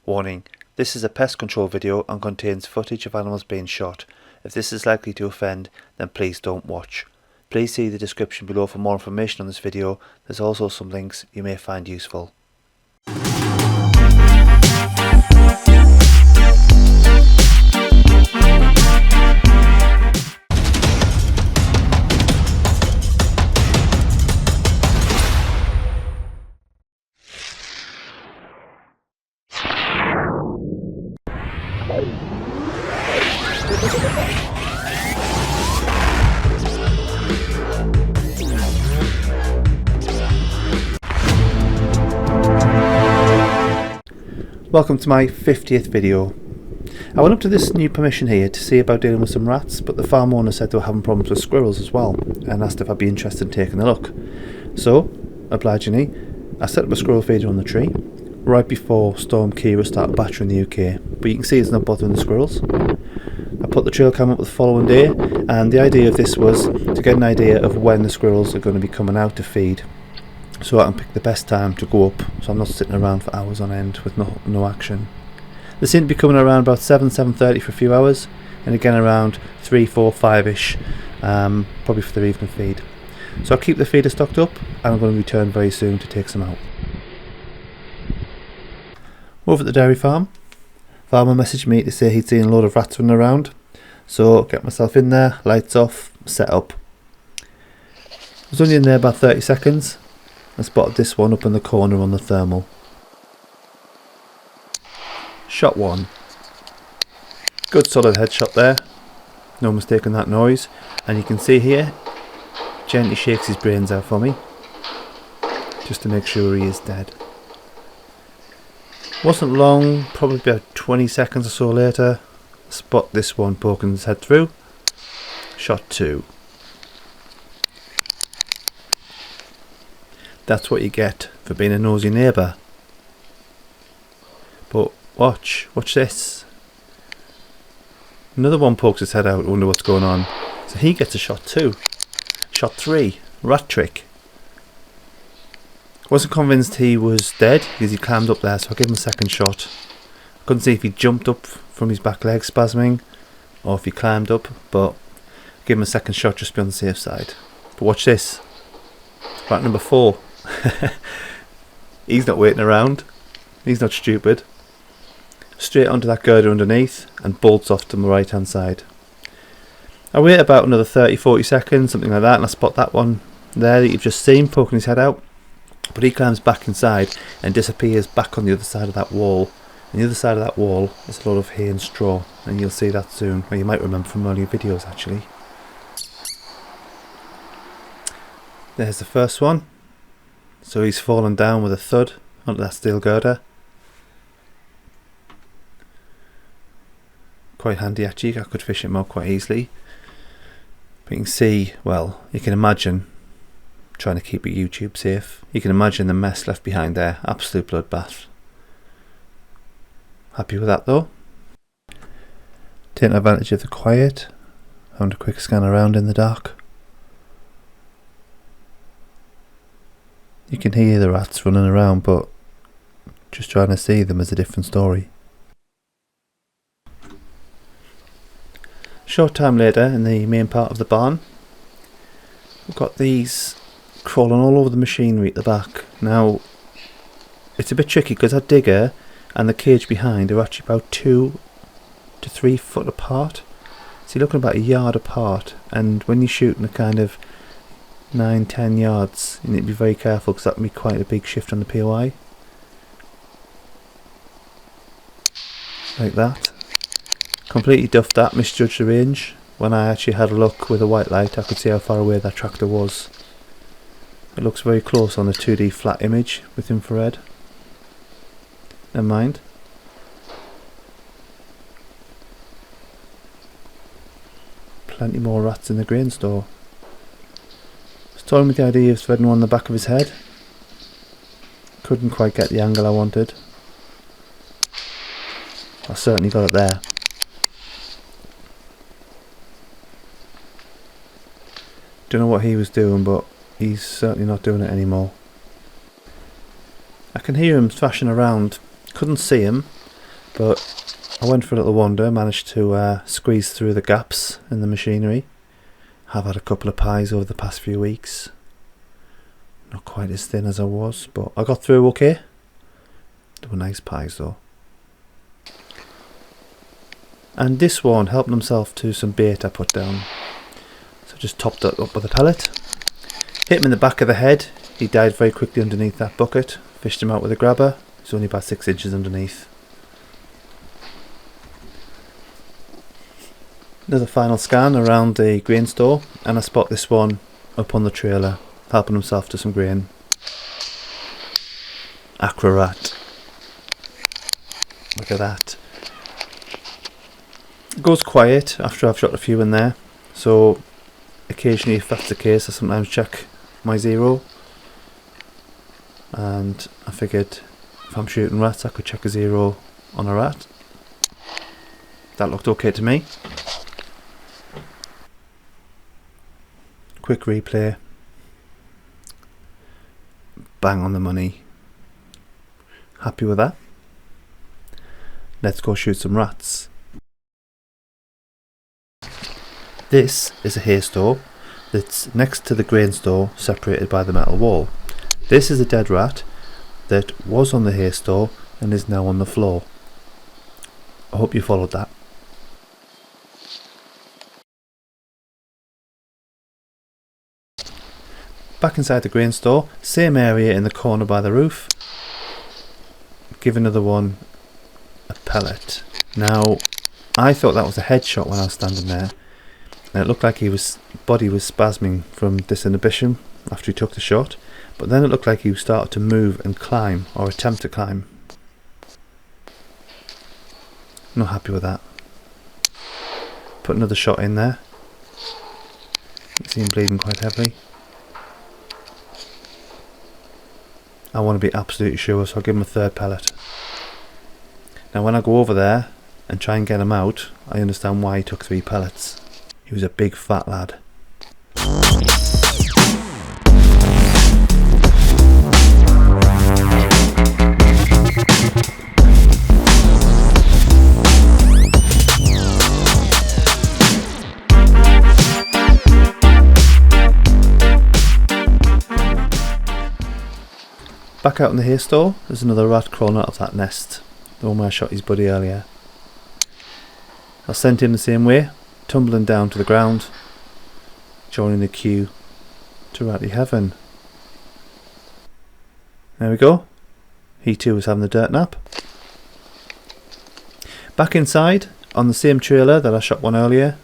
Warning, this is a pest control video and contains footage of animals being shot. If this is likely to offend, then please don't watch. Please see the description below for more information on this video. There's also some links you may find useful. Welcome to my 50th video. I went up to this new permission here to see about dealing with some rats, but the farm owner said they were having problems with squirrels as well and asked if I'd be interested in taking a look. So, obligingly, I set up a squirrel feeder on the tree right before Storm Kira started battering the UK, but you can see it's not bothering the squirrels. I put the trail cam up the following day, and the idea of this was to get an idea of when the squirrels are going to be coming out to feed, so I can pick the best time to go up, so I'm not sitting around for hours on end with no action. They seem to be coming around about 7:30 for a few hours, and again around 3, 4, 5ish, probably for their evening feed. So I'll keep the feeder stocked up, and I'm going to return very soon to take some out. Over at the dairy farm, farmer messaged me to say he'd seen a load of rats running around, so get myself in there, lights off, set up. I was only in there about 30 seconds. I spotted this one up in the corner on the thermal. Shot one. Good solid headshot there. No mistaking that noise. And you can see here, gently shakes his brains out for me, just to make sure he is dead. Wasn't long, probably about 20 seconds or so later, spot this one poking his head through. Shot two. That's what you get for being a nosy neighbour. But watch this. Another one pokes his head out, wonder what's going on. So he gets a shot too. Shot three, rat trick. Wasn't convinced he was dead because he climbed up there, so I gave him a second shot. Couldn't see if he jumped up from his back leg spasming or if he climbed up, but I gave him a second shot just to be on the safe side. But watch this. Rat number 4. He's not waiting around. He's not stupid. Straight onto that girder underneath and bolts off to the right hand side. I wait about another 30-40 seconds, something like that, and I spot that one there that you've just seen poking his head out. But he climbs back inside and disappears back on the other side of that wall. And the other side of that wall is a lot of hay and straw, and you'll see that soon. Well, you might remember from earlier videos actually. There's the first one. So he's fallen down with a thud onto that steel girder. Quite handy actually, I could fish him out quite easily. But you can see, well, you can imagine, trying to keep YouTube safe, you can imagine the mess left behind there. Absolute bloodbath. Happy with that though. Taking advantage of the quiet, having a quick scan around in the dark. You can hear the rats running around, but just trying to see them is a different story. Short time later, in the main part of the barn, we've got these crawling all over the machinery at the back. Now, it's a bit tricky because that digger and the cage behind are actually about 2 to 3 foot apart. So you're looking about a yard apart, and when you're shooting a kind of 9-10 yards, you need to be very careful because that can be quite a big shift on the POI. Like that. Completely duffed that, misjudged the range. When I actually had a look with a white light, I could see how far away that tractor was. It looks very close on the 2D flat image with infrared. Never mind. Plenty more rats in the grain store. Toying with the idea of threading one on the back of his head. Couldn't quite get the angle I wanted. I certainly got it there. Don't know what he was doing, but he's certainly not doing it anymore. I can hear him thrashing around. Couldn't see him, But I went for a little wander, managed to squeeze through the gaps in the machinery. Have had a couple of pies over the past few weeks. Not quite as thin as I was, but I got through okay. They were nice pies though. And this one helped himself to some bait I put down. So just topped that up with a pellet. Hit him in the back of the head. He died very quickly underneath that bucket. Fished him out with a grabber. He's only about 6 inches underneath. Another final scan around the grain store, and I spot this one up on the trailer, helping himself to some grain. Aqua rat. Look at that. It goes quiet after I've shot a few in there, so occasionally, if that's the case, I sometimes check my zero. And I figured if I'm shooting rats, I could check a zero on a rat. That looked okay to me. Quick replay. Bang on the money. Happy with that. Let's go shoot some rats. This is a hay store that's next to the grain store, separated by the metal wall. This is a dead rat that was on the hay store and is now on the floor. I hope you followed that. Back inside the grain store, same area in the corner by the roof. Give another one a pellet. Now, I thought that was a headshot when I was standing there. And it looked like his body was spasming from disinhibition after he took the shot. But then it looked like he started to move and climb, or attempt to climb. Not happy with that. Put another shot in there. You can see him bleeding quite heavily. I want to be absolutely sure, so I'll give him a third pellet. Now when I go over there and try and get him out, I understand why he took 3 pellets. He was a big fat lad. Back out in the hay store, there's another rat crawling out of that nest, the one where I shot his buddy earlier. I sent him the same way, tumbling down to the ground, joining the queue to ratty heaven. There we go, he too was having the dirt nap. Back inside, on the same trailer that I shot one earlier,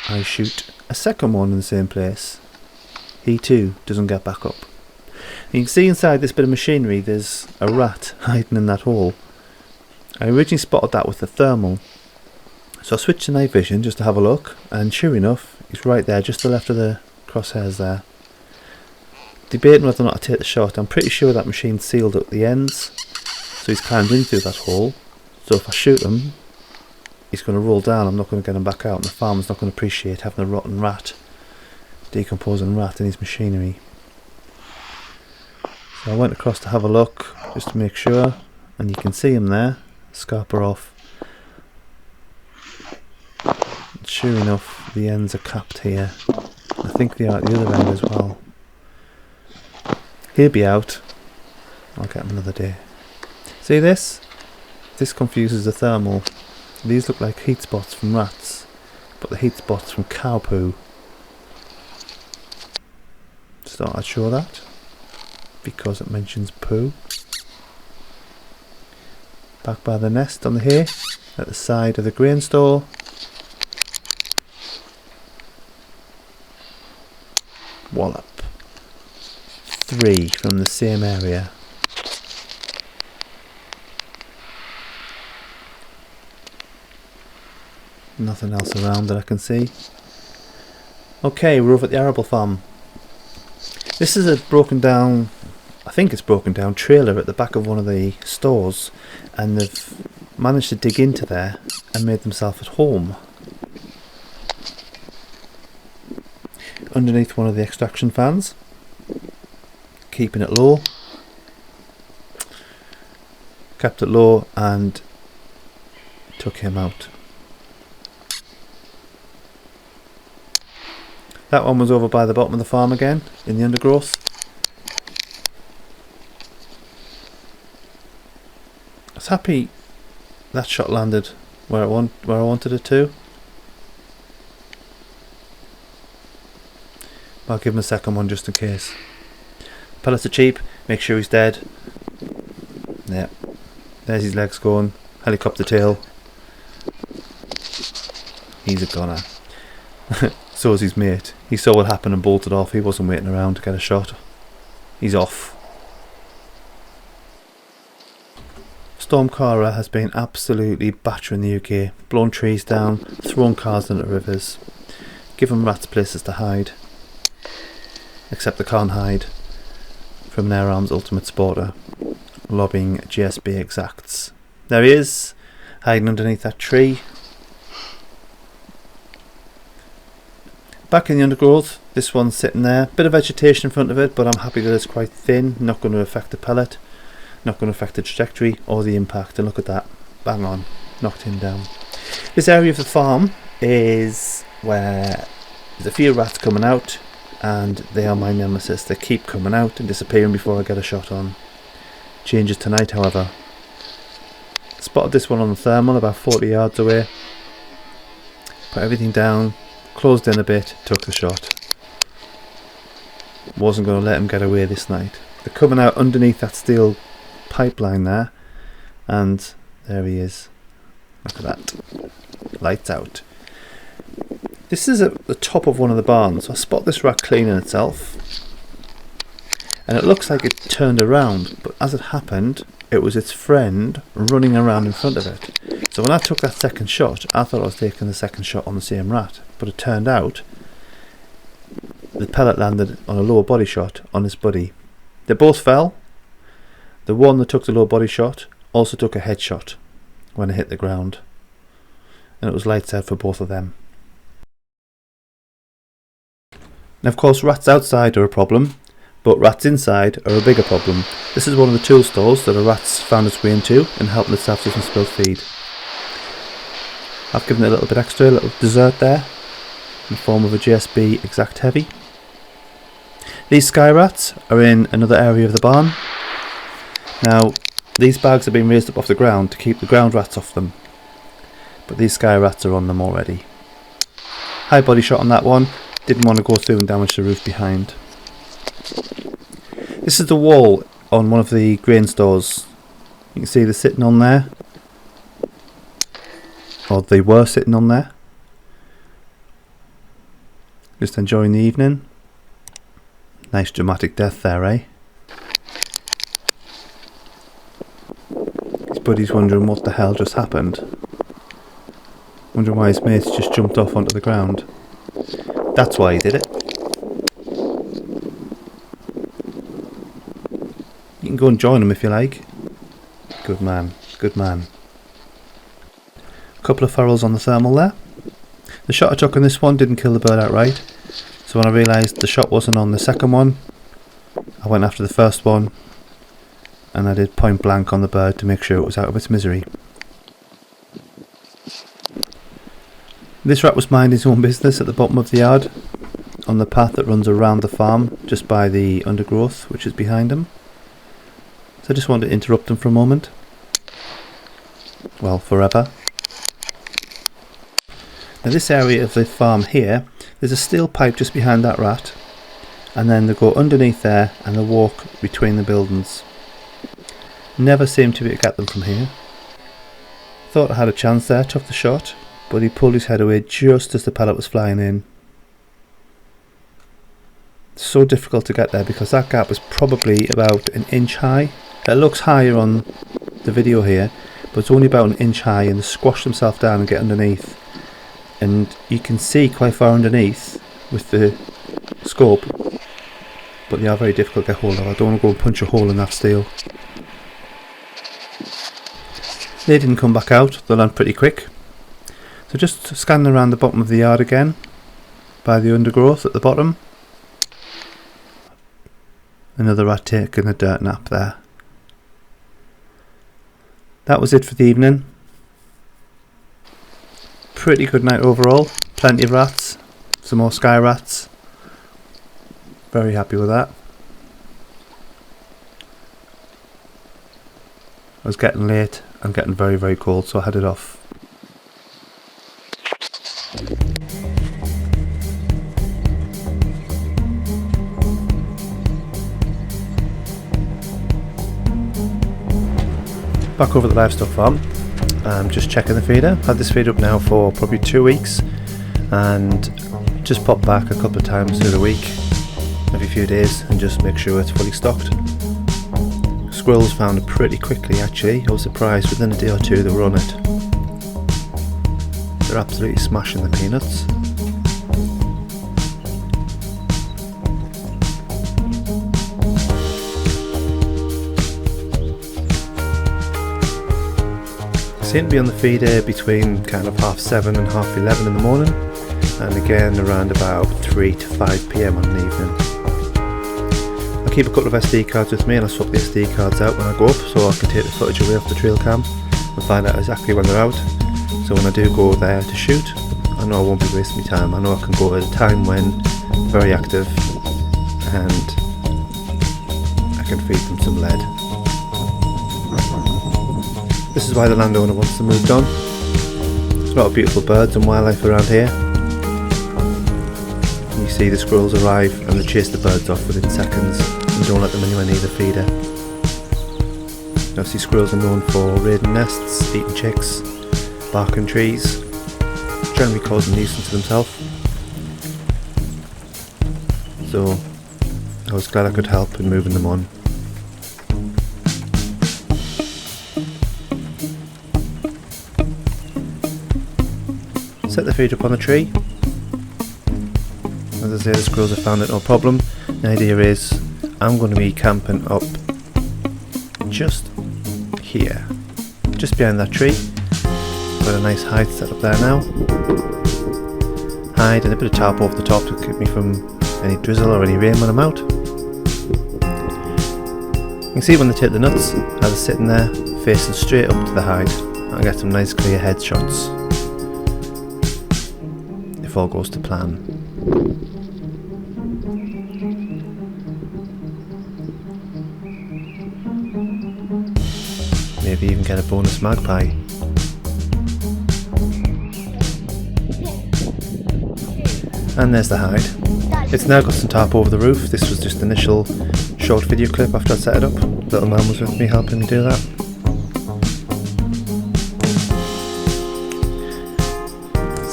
I shoot a second one in the same place. He too doesn't get back up. You can see inside this bit of machinery there's a rat hiding in that hole. I originally spotted that with the thermal, so I switched to night vision just to have a look, and sure enough he's right there, just to the left of the crosshairs there. Debating whether or not to take the shot. I'm pretty sure that machine's sealed at the ends, so he's climbed in through that hole, so if I shoot him he's going to roll down. I'm not going to get him back out, and the farmer's not going to appreciate having a rotten rat, decomposing rat in his machinery. So I went across to have a look just to make sure, and you can see him there, scarper off. And sure enough, the ends are capped here. I think they are at the other end as well. He'll be out. I'll get him another day. See this? This confuses the thermal. These look like heat spots from rats, but the heat spots from cow poo. Just thought I'd show that, because it mentions poo. Back by the nest on the hay, at the side of the grain store. Wallop. 3 from the same area. Nothing else around that I can see. Okay, we're over at the Arable farm. This is a broken down, I think it's broken down, trailer at the back of one of the stores, and they've managed to dig into there and made themselves at home. Underneath one of the extraction fans, keeping it low. kept it low and took him out. That one was over by the bottom of the farm again, in the undergrowth. I was happy that shot landed where I wanted it to. I'll give him a second one just in case. Pellets are cheap, make sure he's dead. Yeah, there's his legs going, helicopter tail. He's a goner. So is his mate. He saw what happened and bolted off. He wasn't waiting around to get a shot. He's off. Storm Cara has been absolutely battering the UK, blown trees down, thrown cars into rivers, given rats places to hide. Except they can't hide from an Air Arms Ultimate Sporter, lobbying GSB exacts. There he is, hiding underneath that tree. Back in the undergrowth, this one's sitting there, bit of vegetation in front of it, but I'm happy that it's quite thin, not going to affect the pellet, not going to affect the trajectory or the impact. And look at that, bang on, knocked him down. This area of the farm is where there's a few rats coming out, and they are my nemesis. They keep coming out and disappearing before I get a shot on. Changes tonight, however. Spotted this one on the thermal about 40 yards away. Put everything down, closed in a bit, took the shot. Wasn't going to let him get away this night. They're coming out underneath that steel pipeline there, and there he is. Look at that. Lights out. This is at the top of one of the barns. So I spot this rat cleaning itself, and it looks like it turned around, but as it happened, it was its friend running around in front of it. So when I took that second shot, I thought I was taking the second shot on the same rat, but it turned out the pellet landed on a lower body shot on his buddy. They both fell. The one that took the low body shot also took a headshot when it hit the ground, and it was lights out for both of them. Now, of course, rats outside are a problem, but rats inside are a bigger problem. This is one of the tool stalls that a rat's found its way into and helping itself to some spilled feed. I've given it a little bit extra, a little dessert there, in the form of a GSB Exact Heavy. These sky rats are in another area of the barn. Now, these bags have been raised up off the ground to keep the ground rats off them, but these sky rats are on them already. High body shot on that one. Didn't want to go through and damage the roof behind. This is the wall on one of the grain stores. You can see they're sitting on there, or they were sitting on there, just enjoying the evening. Nice dramatic death there, eh? His buddy's wondering what the hell just happened, wondering why his mates just jumped off onto the ground. That's why he did it. You can go and join him if you like. Good man, good man. A couple of ferals on the thermal there. The shot I took on this one didn't kill the bird outright, so when I realised the shot wasn't on the second one, I went after the first one, and I did point blank on the bird to make sure it was out of its misery. This rat was minding his own business at the bottom of the yard, on the path that runs around the farm, just by the undergrowth which is behind him. So I just wanted to interrupt him for a moment. Well, forever. Now this area of the farm here, there's a steel pipe just behind that rat, and then they go underneath there and they walk between the buildings. Never seem to be able to get them from here. Thought I had a chance there, took the shot, but he pulled his head away just as the pellet was flying in. So difficult to get there because that gap was probably about an inch high. It looks higher on the video here, but it's only about an inch high, and they squash themselves down and get underneath. And you can see quite far underneath with the scope, but they are very difficult to get hold of. I don't want to go and punch a hole in that steel. They didn't come back out, they land pretty quick. So just scanning around the bottom of the yard again, by the undergrowth at the bottom. Another rat taking a dirt nap there. that was it for the evening. Pretty good night overall. Plenty of rats, some more sky rats. Very happy with that. It was getting late and getting very cold, so I headed off. Back over at the livestock farm. I'm just checking the feeder. Had this feed up now for probably 2 weeks, and just pop back a couple of times through the week, every few days, and just make sure it's fully stocked. Squirrels found it pretty quickly actually. I was surprised, within a day or two they were on it. They're absolutely smashing the peanuts. Seem to be on the feeder between kind of 7:30 and 11:30 in the morning, and again around about 3 to 5 PM on the evening. I keep a couple of SD cards with me, and I swap the SD cards out when I go up so I can take the footage away off the trail cam and find out exactly when they're out. So when I do go there to shoot, I know I won't be wasting my time. I know I can go at a time when they're very active and I can feed them some lead. This is why the landowner wants them moved on. There's a lot of beautiful birds and wildlife around here. And you see the squirrels arrive and they chase the birds off within seconds and don't let them anywhere near the feeder. Obviously squirrels are known for raiding nests, eating chicks, barking trees, generally causing nuisance to themselves. So I was glad I could help in moving them on. Set the feed up on the tree. As I say, the squirrels have found it no problem. The idea is I'm going to be camping up just here, just behind that tree. Got a nice hide set up there now. Hide and a bit of tarp over the top to keep me from any drizzle or any rain when I'm out. You can see when they take the nuts, how they're sitting there facing straight up to the hide. I get some nice clear headshots. If all goes to plan. Maybe even get a bonus magpie. And there's the hide. It's now got some tarp over the roof. This was just the initial short video clip after I set it up. Little man was with me helping me do that.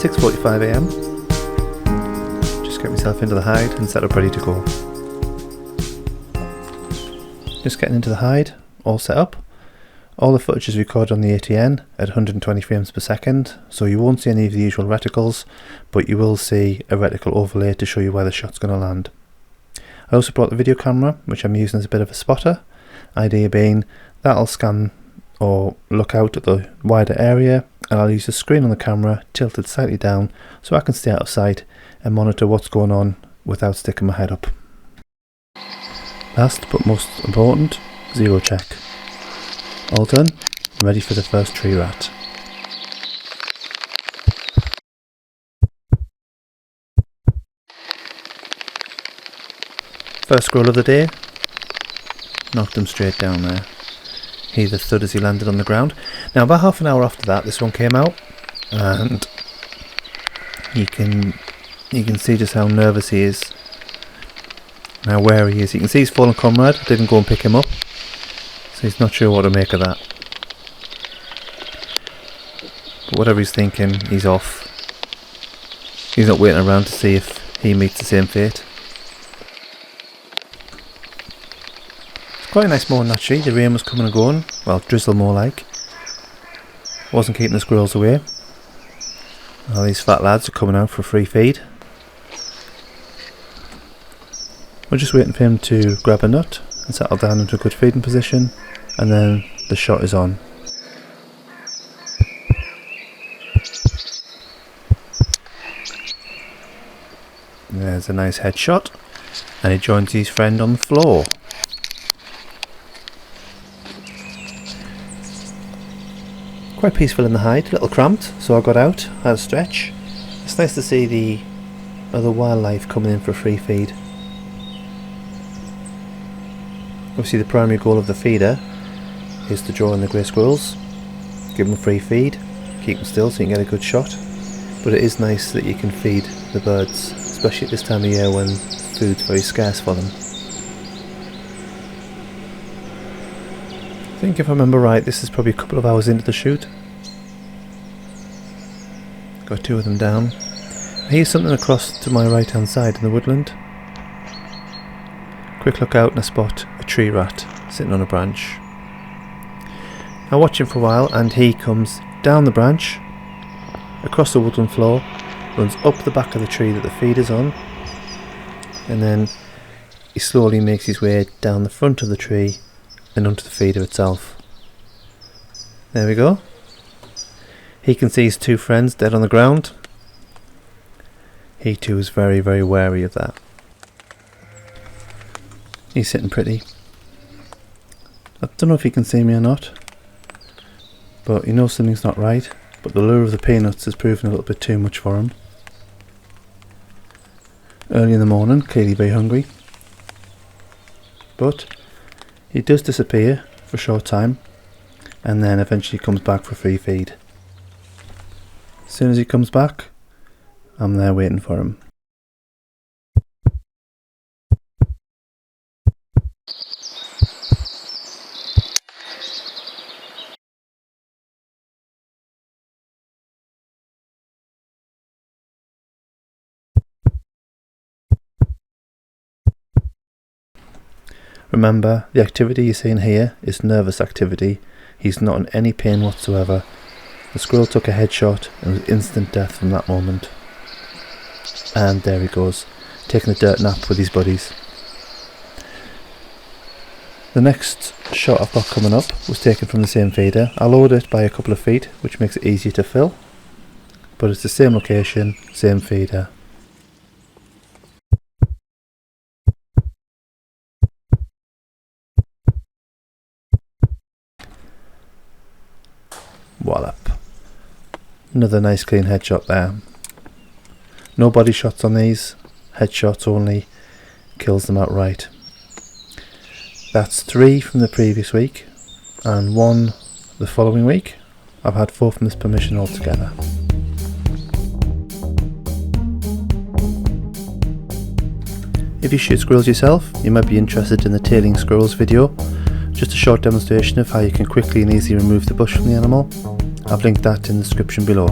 .45 AM. Just get myself into the hide and set up ready to go. Just getting into the hide, all set up. All the footage is recorded on the ATN at 120 frames per second, so you won't see any of the usual reticles, but you will see a reticle overlay to show you where the shot's going to land. I also brought the video camera, which I'm using as a bit of a spotter. Idea being that'll scan or look out at the wider area, and I'll use the screen on the camera tilted slightly down so I can stay out of sight and monitor what's going on without sticking my head up. Last but most important, zero check. All done, ready for the first tree rat. First squirrel of the day, knocked him straight down there. He the thud as he landed on the ground. Now about half an hour after that this one came out, and you can see just how nervous he is, and how wary he is. You can see his fallen comrade didn't go and pick him up, so he's not sure what to make of that. But whatever he's thinking, he's off. He's not waiting around to see if he meets the same fate. Quite a nice morning actually. The rain was coming and going, well, drizzle more like. Wasn't keeping the squirrels away. All these fat lads are coming out for a free feed. We're just waiting for him to grab a nut and settle down into a good feeding position, and then the shot is on. There's a nice headshot, and he joins his friend on the floor. Quite peaceful in the hide, a little cramped, so I got out, had a stretch. It's nice to see the other wildlife coming in for a free feed. Obviously the primary goal of the feeder is to draw in the grey squirrels, give them a free feed, keep them still so you can get a good shot. But it is nice that you can feed the birds, especially at this time of year when food's very scarce for them. I think if I remember right, this is probably a couple of hours into the shoot. Got two of them down. I hear something across to my right hand side in the woodland. Quick look out and I spot a tree rat sitting on a branch. I watch him for a while and he comes down the branch, across the woodland floor, runs up the back of the tree that the feed is on, and then he slowly makes his way down the front of the tree and onto the feeder itself. There we go. He can see his two friends dead on the ground. He too is very, very wary of that. He's sitting pretty. I don't know if he can see me or not, but he knows something's not right, but the lure of the peanuts has proven a little bit too much for him. Early in the morning, clearly very hungry, but he does disappear for a short time and then eventually comes back for a free feed. As soon as he comes back, I'm there waiting for him. Remember, the activity you're seeing here is nervous activity. He's not in any pain whatsoever. The squirrel took a headshot and was instant death from that moment. And there he goes, taking a dirt nap with his buddies. The next shot I've got coming up was taken from the same feeder. I lowered it by a couple of feet, which makes it easier to fill. But it's the same location, same feeder. Wallop. Another nice clean headshot there. No body shots on these, headshots only, kills them outright. That's 3 from the previous week and 1 the following week. I've had 4 from this permission altogether. If you shoot squirrels yourself, you might be interested in the tailing squirrels video. Just a short demonstration of how you can quickly and easily remove the bush from the animal. I've linked that in the description below.